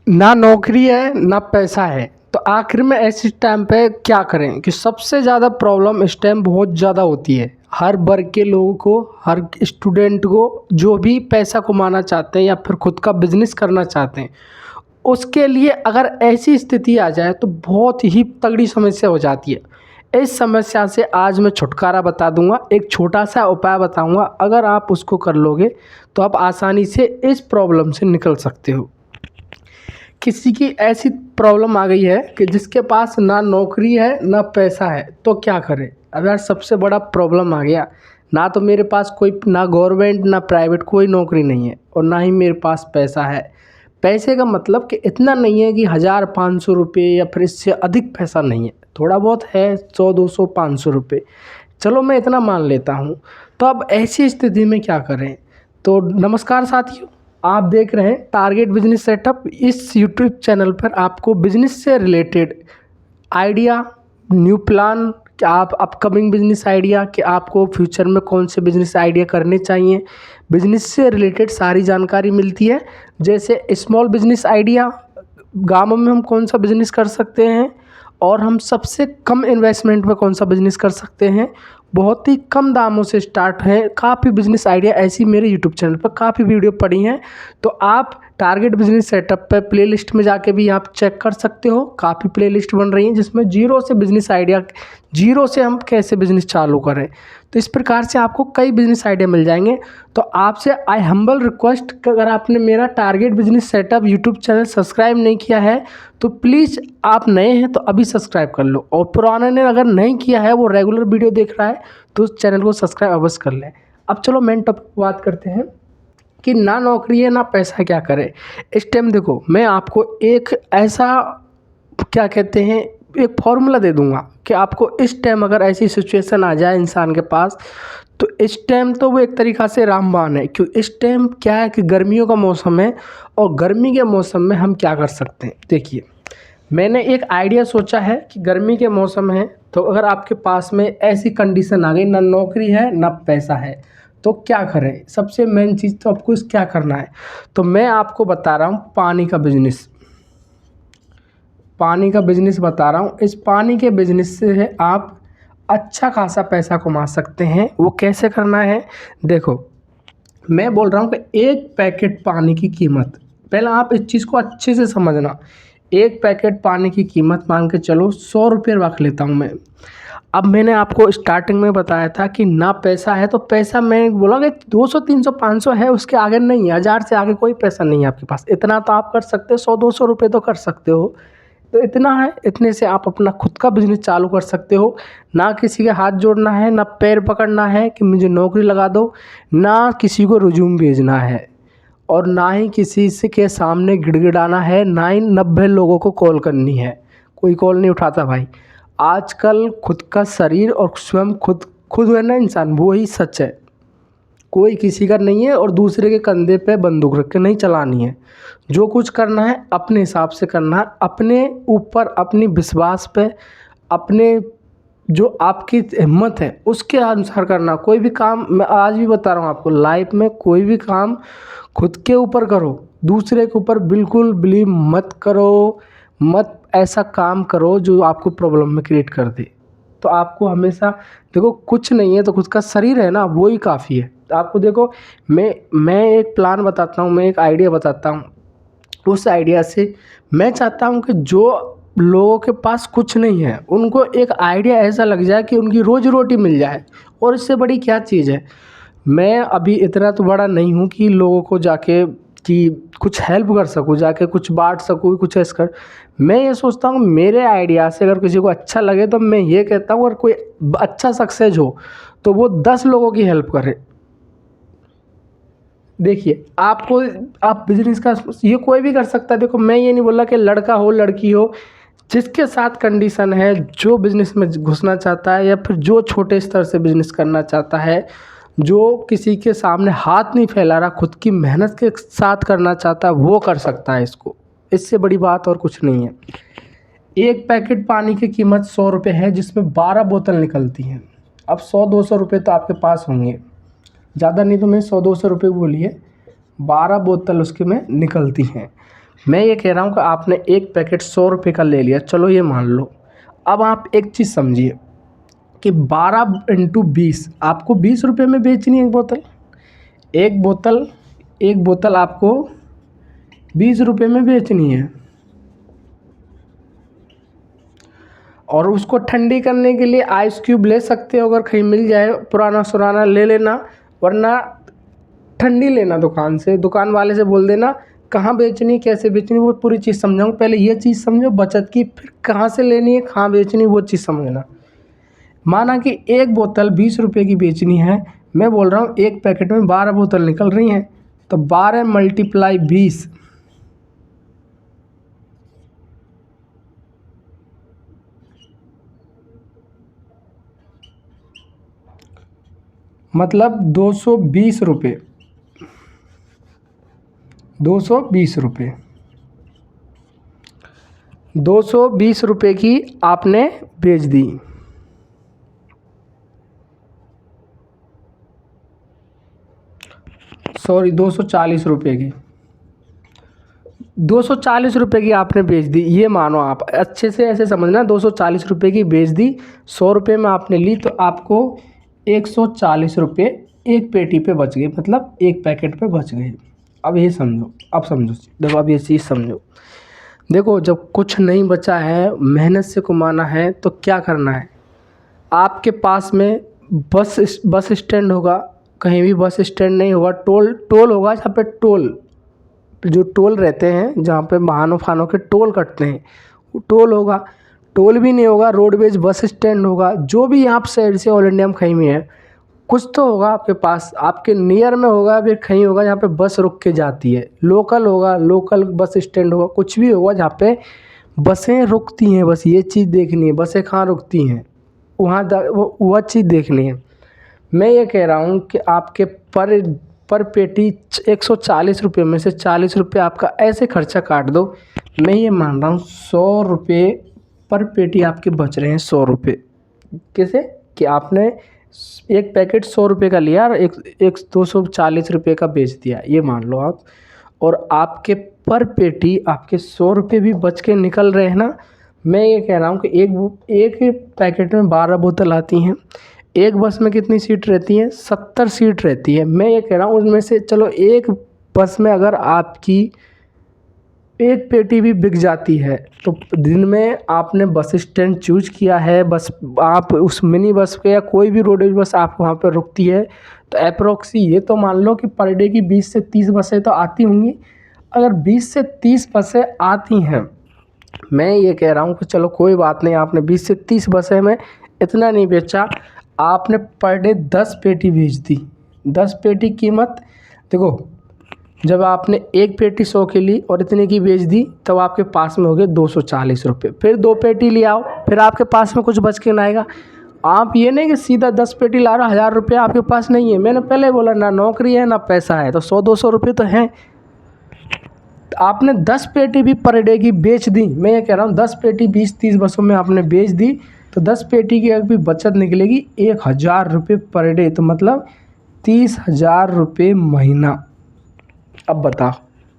ना नौकरी है ना पैसा है, तो आखिर में ऐसे टाइम पे क्या करें कि सबसे ज़्यादा प्रॉब्लम इस टाइम बहुत ज़्यादा होती है हर वर्ग के लोगों को, हर स्टूडेंट को जो भी पैसा कमाना चाहते हैं या फिर खुद का बिजनेस करना चाहते हैं। उसके लिए अगर ऐसी स्थिति आ जाए तो बहुत ही तगड़ी समस्या हो जाती है। इस समस्या से आज मैं छुटकारा बता दूंगा, एक छोटा सा उपाय बताऊंगा। अगर आप उसको कर लोगे तो आप आसानी से इस प्रॉब्लम से निकल सकते हो। किसी की ऐसी प्रॉब्लम आ गई है कि जिसके पास ना नौकरी है ना पैसा है, तो क्या करे। अब यार सबसे बड़ा प्रॉब्लम आ गया, ना तो मेरे पास कोई ना गवर्नमेंट ना प्राइवेट कोई नौकरी नहीं है और ना ही मेरे पास पैसा है। पैसे का मतलब कि इतना नहीं है कि 1,000-500 रुपये या फिर इससे अधिक पैसा नहीं है, थोड़ा बहुत है 100-200-500 रुपये, चलो मैं इतना मान लेता हूँ। तो अब ऐसी स्थिति में क्या करें। तो नमस्कार साथियों, आप देख रहे हैं टारगेट बिजनेस सेटअप। इस यूट्यूब चैनल पर आपको बिजनेस से रिलेटेड आइडिया, न्यू प्लान, कि आप अपकमिंग बिजनेस आइडिया, कि आपको फ्यूचर में कौन से बिजनेस आइडिया करने चाहिए, बिजनेस से रिलेटेड सारी जानकारी मिलती है। जैसे स्मॉल बिजनेस आइडिया, गाँवों में हम कौन सा बिजनेस कर सकते हैं और हम सबसे कम इन्वेस्टमेंट में कौन सा बिजनेस कर सकते हैं, बहुत ही कम दामों से स्टार्ट है काफ़ी बिजनेस आइडिया। ऐसी मेरे यूट्यूब चैनल पर काफ़ी वीडियो पड़ी हैं, तो आप टारगेट बिजनेस सेटअप पे प्लेलिस्ट में जाके भी आप चेक कर सकते हो। काफ़ी प्लेलिस्ट बन रही हैं जिसमें जीरो से बिजनेस आइडिया, जीरो से हम कैसे बिजनेस चालू करें, तो इस प्रकार से आपको कई बिजनेस आइडिया मिल जाएंगे। तो आपसे आई हम्बल रिक्वेस्ट कि अगर आपने मेरा target business setup YouTube channel subscribe नहीं किया है तो प्लीज़, आप नए हैं तो अभी सब्सक्राइब कर लो, और पुराने ने अगर नहीं किया है, वो रेगुलर वीडियो देख रहा है, तो उस चैनल को सब्सक्राइब अवश्य कर लें। अब चलो मेन टॉपिक पर बात करते हैं कि ना नौकरी है ना पैसा, क्या करें इस टाइम। देखो मैं आपको एक ऐसा, क्या कहते हैं, एक फॉर्मूला दे दूंगा कि आपको इस टाइम अगर ऐसी सिचुएशन आ जाए इंसान के पास, तो इस टाइम तो वो एक तरीक़ा से रामबाण है। क्यों, इस टाइम क्या है कि गर्मियों का मौसम है, और गर्मी के मौसम में हम क्या कर सकते हैं। देखिए मैंने एक आइडिया सोचा है कि गर्मी के मौसम है, तो अगर आपके पास में ऐसी कंडीशन आ गई, ना नौकरी है ना पैसा है, तो क्या करें। सबसे मेन चीज़ तो आपको इस क्या करना है, तो मैं आपको बता रहा हूँ पानी का बिजनेस। पानी का बिजनेस बता रहा हूँ। इस पानी के बिजनेस से आप अच्छा खासा पैसा कमा सकते हैं। वो कैसे करना है, देखो मैं बोल रहा हूँ कि एक पैकेट पानी की कीमत, पहले आप इस चीज़ को अच्छे से समझना। एक पैकेट पानी की कीमत मान के चलो 100 रुपये रख लेता हूँ मैं। अब मैंने आपको स्टार्टिंग में बताया था कि ना पैसा है, तो पैसा मैं बोला कि 200-300-500 है, उसके आगे नहीं है, 1,000 से आगे कोई पैसा नहीं है आपके पास। इतना तो आप कर सकते हो, 100-200 रुपये तो कर सकते हो। तो इतना है, इतने से आप अपना खुद का बिजनेस चालू कर सकते हो। ना किसी के हाथ जोड़ना है, ना पैर पकड़ना है कि मुझे नौकरी लगा दो, ना किसी को रिज्यूम भेजना है, और ना ही किसी से के सामने गिड़गिड़ाना है, ना ही 90 लोगों को कॉल करनी है। कोई कॉल नहीं उठाता भाई आजकल। खुद का शरीर और स्वयं खुद खुद है ना इंसान, वो ही सच है। कोई किसी का नहीं है, और दूसरे के कंधे पे बंदूक रख के नहीं चलानी है। जो कुछ करना है अपने हिसाब से करना है, अपने ऊपर, अपनी विश्वास पे, अपने जो आपकी हिम्मत है उसके अनुसार करना। कोई भी काम, मैं आज भी बता रहा हूँ आपको, लाइफ में कोई भी काम खुद के ऊपर करो, दूसरे के ऊपर बिल्कुल बिलीव मत करो। मत ऐसा काम करो जो आपको प्रॉब्लम में क्रिएट कर दे। तो आपको हमेशा देखो, कुछ नहीं है तो खुद का शरीर है ना, वो ही काफ़ी है। तो आपको देखो, मैं एक प्लान बताता हूँ, मैं एक आइडिया बताता हूँ। उस आइडिया से मैं चाहता हूँ कि जो लोगों के पास कुछ नहीं है उनको एक आइडिया ऐसा लग जाए कि उनकी रोजी रोटी मिल जाए, और इससे बड़ी क्या चीज़ है। मैं अभी इतना तो बड़ा नहीं हूँ कि लोगों को जाके कि कुछ हेल्प कर सकूँ, जाके कुछ बांट सकूँ, कुछ ऐसा कर। मैं ये सोचता हूँ मेरे आइडिया से अगर किसी को अच्छा लगे, तो मैं ये कहता हूँ अगर कोई अच्छा सक्सेस हो तो वो 10 लोगों की हेल्प करे। देखिए आपको, आप बिजनेस का ये कोई भी कर सकता है। देखो मैं ये नहीं बोला कि लड़का हो लड़की हो, जिसके साथ कंडीशन है, जो बिजनेस में घुसना चाहता है या फिर जो छोटे स्तर से बिजनेस करना चाहता है, जो किसी के सामने हाथ नहीं फैला रहा, खुद की मेहनत के साथ करना चाहता है, वो कर सकता है इसको। इससे बड़ी बात और कुछ नहीं है। एक पैकेट पानी की कीमत 100 रुपये है, जिसमें 12 बोतल निकलती हैं। अब 100-200 रुपये तो आपके पास होंगे, ज़्यादा नहीं तो मैं 100-200 रुपये बोलिए, 12 बोतल उसके में निकलती हैं। मैं ये कह रहा हूँ कि आपने एक पैकेट 100 रुपये का ले लिया, चलो ये मान लो। अब आप एक चीज़ समझिए कि 12 इंटू 20 आपको 20 रुपये में बेचनी है एक बोतल। एक बोतल आपको 20 रुपये में बेचनी है, और उसको ठंडी करने के लिए आइस क्यूब ले सकते हो, अगर कहीं मिल जाए पुराना सुराना ले लेना, वरना ठंडी लेना दुकान से। दुकान वाले से बोल देना कहाँ बेचनी, कैसे बेचनी, वो पूरी चीज़ समझाऊँ। पहले ये चीज़ समझो बचत की, फिर कहाँ से लेनी है, कहाँ बेचनी, वो चीज़ समझना। माना कि एक बोतल 20 रुपये की बेचनी है, मैं बोल रहा हूँ एक पैकेट में 12 बोतल निकल रही हैं, तो 12 × 20 मतलब 220 रुपये। 220 रुपये 220 रुपये की आपने बेच दी। सॉरी 240 रुपये की, 240 रुपये की आपने बेच दी। ये मानो आप अच्छे से ऐसे समझना, 240 रुपये की बेच दी, 100 रुपये में आपने ली, तो आपको 140 रुपये एक पेटी पे बच गए, मतलब एक पैकेट पे बच गए। अब ये समझो, अब समझो, देखो अब ये चीज़ समझो। देखो जब कुछ नहीं बचा है, मेहनत से कमाना है, तो क्या करना है। आपके पास में बस स्टैंड होगा, कहीं भी बस स्टैंड नहीं होगा, टोल होगा, जहाँ पे जो टोल रहते हैं, जहाँ पे वाहनों फानों के टोल कटते हैं, वो टोल होगा। टोल भी नहीं होगा, रोडवेज बस स्टैंड होगा। जो भी आप शहर से ऑल इंडिया में कहीं भी है, कुछ तो होगा आपके पास, आपके नियर में होगा, फिर कहीं होगा जहाँ पे बस रुक के जाती है। लोकल होगा, लोकल बस स्टैंड होगा, कुछ भी होगा जहाँ पे बसें रुकती हैं। बस ये चीज़ देखनी है, बसें कहाँ रुकती हैं, वहाँ वह चीज़ देखनी है। मैं ये कह रहा हूँ कि आपके पर पेटी 140 रुपये में से 40 रुपये आपका ऐसे खर्चा काट दो। मैं ये मान रहा हूँ 100 रुपये पर पेटी आपके बच रहे हैं। 100 रुपये कैसे कि आपने एक पैकेट 100 रुपये का लिया और एक 240 रुपये का बेच दिया, ये मान लो आप, और आपके पर पेटी आपके 100 रुपये भी बच के निकल रहे हैं ना। मैं ये कह रहा हूँ कि एक पैकेट में 12 बोतल आती हैं। एक बस में कितनी सीट रहती है? 70 सीट रहती है। मैं ये कह रहा हूँ उसमें से चलो एक बस में अगर आपकी एक पेटी भी बिक जाती है, तो दिन में आपने बस स्टैंड चूज किया है, बस आप उस मिनी बस पे या कोई भी रोडवेज बस आप वहाँ पर रुकती है, तो अप्रोक्सी ये तो मान लो कि पर डे की 20 से 30 बसें तो आती होंगी। अगर 20 से 30 बसें आती हैं, मैं ये कह रहा हूँ कि चलो कोई बात नहीं, आपने 20 से 30 बसें में इतना नहीं बेचा, आपने पर डे 10 पेटी बेच दी। 10 पेटी कीमत देखो, जब आपने एक पेटी 100 की ली और इतने की बेच दी, तब आपके पास में हो गए 240 रुपये। फिर 2 पेटी ले आओ, फिर आपके पास में कुछ बच के ना आएगा। आप ये नहीं कि सीधा 10 पेटी ला रहा, 1000 रुपये आपके पास नहीं है। मैंने पहले बोला ना नौकरी है ना पैसा है, तो 100-200 रुपये तो हैं। आपने 10 पेटी भी पर डे की बेच दी। मैं ये कह रहा हूँ 10 पेटी 20-30 बसों में आपने बेच दी, तो 10 पेटी की अगर भी बचत निकलेगी 1000 रुपये पर डे, तो मतलब 30,000 रुपये महीना। अब बताओ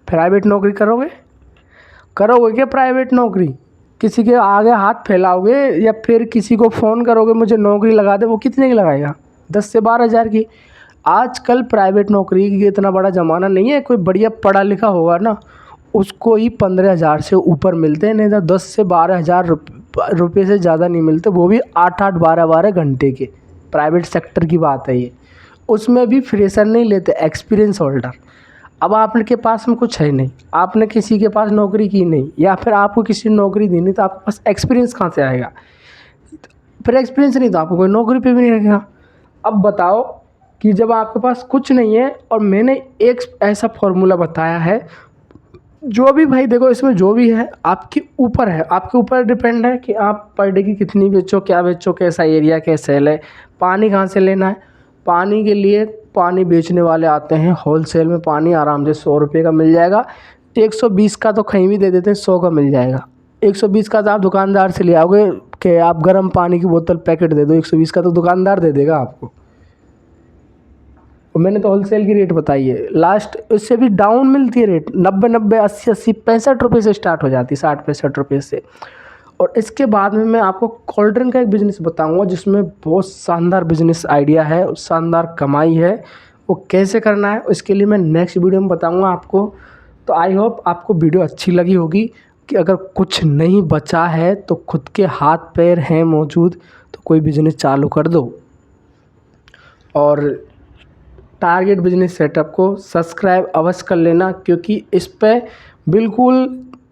प्राइवेट नौकरी करोगे क्या? प्राइवेट नौकरी किसी के आगे हाथ फैलाओगे या फिर किसी को फ़ोन करोगे मुझे नौकरी लगा दे, वो कितने की लगाएगा? 10 से 12 हज़ार की। आजकल प्राइवेट नौकरी की इतना बड़ा ज़माना नहीं है। कोई बढ़िया पढ़ा लिखा होगा ना, उसको ही 15,000 से ऊपर मिलते हैं, नहीं तो 10 से 12 हज़ार रुपये से ज़्यादा नहीं मिलते, वो भी 8-8 12-12 घंटे के। प्राइवेट सेक्टर की बात है ये। उसमें भी फ्रेशर नहीं लेते, एक्सपीरियंस होल्डर। अब आपके पास में कुछ है नहीं, आपने किसी के पास नौकरी की नहीं, या फिर आपको किसी ने नौकरी दी नहीं, तो आपके पास एक्सपीरियंस कहाँ से आएगा? फिर एक्सपीरियंस नहीं तो आपको कोई नौकरी पे भी नहीं रखेगा। अब बताओ कि जब आपके पास कुछ नहीं है, और मैंने एक ऐसा फॉर्मूला बताया है, जो भी भाई देखो इसमें जो भी है आपके ऊपर है, आपके ऊपर डिपेंड है कि आप पर डे की कितनी बेचो, क्या बेचो, कैसा एरिया, कैसा सेल है। पानी कहाँ से लेना है? पानी के लिए पानी बेचने वाले आते हैं होलसेल में, पानी आराम से 100 रुपये का मिल जाएगा। 120 का तो कहीं भी दे देते हैं, 100 का मिल जाएगा। 120 का तो आप दुकानदार से ले आओगे कि आप गर्म पानी की बोतल पैकेट दे दो, 120 का तो दुकानदार दे देगा आपको। और मैंने तो होलसेल की रेट बताई है। लास्ट उससे भी डाउन मिलती है रेट, 90 80 80 65 रुपये से स्टार्ट हो जाती है, 60 65 रुपये से। और इसके बाद में मैं आपको कोल्ड ड्रिंक का एक बिज़नेस बताऊंगा जिसमें बहुत शानदार बिज़नेस आइडिया है, शानदार कमाई है। वो कैसे करना है उसके लिए मैं नेक्स्ट वीडियो में बताऊंगा आपको। तो आई होप आपको वीडियो अच्छी लगी होगी कि अगर कुछ नहीं बचा है तो खुद के हाथ पैर हैं मौजूद तो कोई बिज़नेस चालू कर दो। और टारगेट बिजनेस सेटअप को सब्सक्राइब अवश्य कर लेना, क्योंकि इस पे बिल्कुल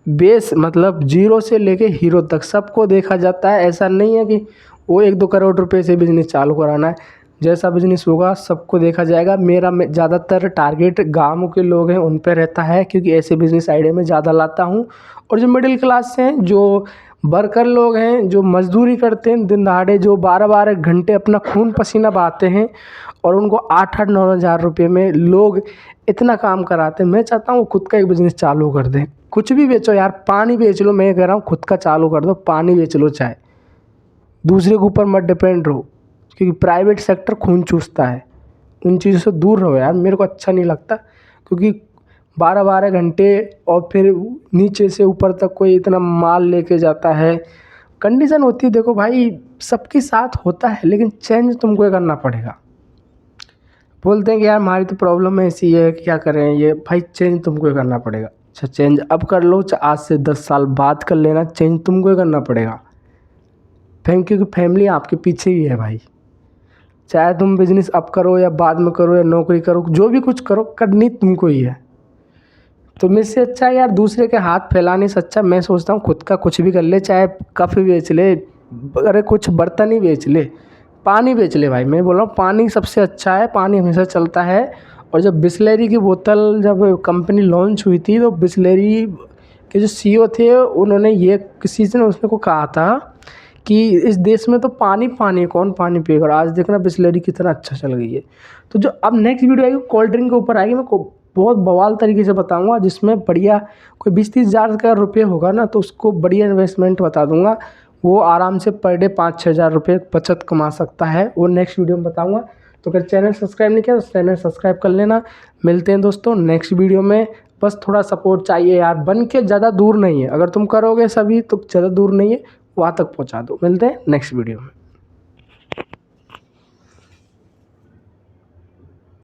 बेस मतलब जीरो से लेके हीरो तक सबको देखा जाता है। ऐसा नहीं है कि वो 1-2 करोड़ रुपए से बिज़नेस चालू कराना है, जैसा बिज़नेस होगा सबको देखा जाएगा। मेरा ज़्यादातर टारगेट गाँव के लोग हैं उन पे रहता है, क्योंकि ऐसे बिज़नेस आइडिया में ज़्यादा लाता हूँ। और जो मिडिल क्लास से हैं, जो वर्कर लोग हैं, जो मजदूरी करते हैं दिन दहाड़े, जो 12-12 घंटे अपना खून पसीना बहाते हैं और उनको 8-8 9 हज़ार रुपये में लोग इतना काम कराते हैं, मैं चाहता हूँ खुद का एक बिज़नेस चालू कर दें। कुछ भी बेचो यार, पानी बेच लो, मैं कह रहा हूँ खुद का चालू कर दो, पानी बेच लो, चाहे दूसरे के ऊपर मत डिपेंड रहो, क्योंकि प्राइवेट सेक्टर खून चूसता है। उन चीज़ों से दूर रहो यार, मेरे को अच्छा नहीं लगता। क्योंकि 12-12 घंटे और फिर नीचे से ऊपर तक कोई इतना माल लेके जाता है। कंडीशन होती है, देखो भाई सबके साथ होता है, लेकिन चेंज तुमको करना पड़ेगा। बोलते हैं कि यार हमारी तो प्रॉब्लम ऐसी है, क्या करें, ये भाई चेंज तुमको करना पड़ेगा। अच्छा चेंज अब कर लो, आज से 10 साल बाद कर लेना, चेंज तुमको करना पड़ेगा। क्योंकि फैमिली आपके पीछे ही है भाई। चाहे तुम बिजनेस अब करो या बाद में करो या नौकरी करो, जो भी कुछ करो, करनी तुमको ही है। तो मेरे से अच्छा यार दूसरे के हाथ फैलाने से अच्छा मैं सोचता हूँ खुद का कुछ भी कर ले, चाहे कप बेच ले, अरे कुछ बर्तन ही बेच ले, पानी बेच ले भाई। मैं बोल रहा हूँ पानी सबसे अच्छा है, पानी हमेशा चलता है। और जब बिसलेरी की बोतल जब कंपनी लॉन्च हुई थी तो बिसलेरी के जो CEO थे उन्होंने ये किसी ने उसने को कहा था कि इस देश में तो पानी पानी है, कौन पानी पिएगा। और आज देखना बिसलेरी कितना अच्छा चल गई है। तो जो अब नेक्स्ट वीडियो आएगी कोल्ड ड्रिंक के ऊपर आएगी, मैं बहुत बवाल तरीके से बताऊंगा, जिसमें बढ़िया कोई 20-30 हज़ार का रुपये होगा ना तो उसको बढ़िया इन्वेस्टमेंट बता दूंगा। वो आराम से पर डे 5-6 हज़ार रुपये बचत कमा सकता है, वो नेक्स्ट वीडियो में बताऊंगा। तो अगर चैनल सब्सक्राइब नहीं किया तो चैनल सब्सक्राइब कर लेना। मिलते हैं दोस्तों नेक्स्ट वीडियो में। बस थोड़ा सपोर्ट चाहिए यार, बन के ज़्यादा दूर नहीं है, अगर तुम करोगे सभी तो ज़्यादा दूर नहीं है, वहाँ तक पहुँचा दो। मिलते हैं नेक्स्ट वीडियो में।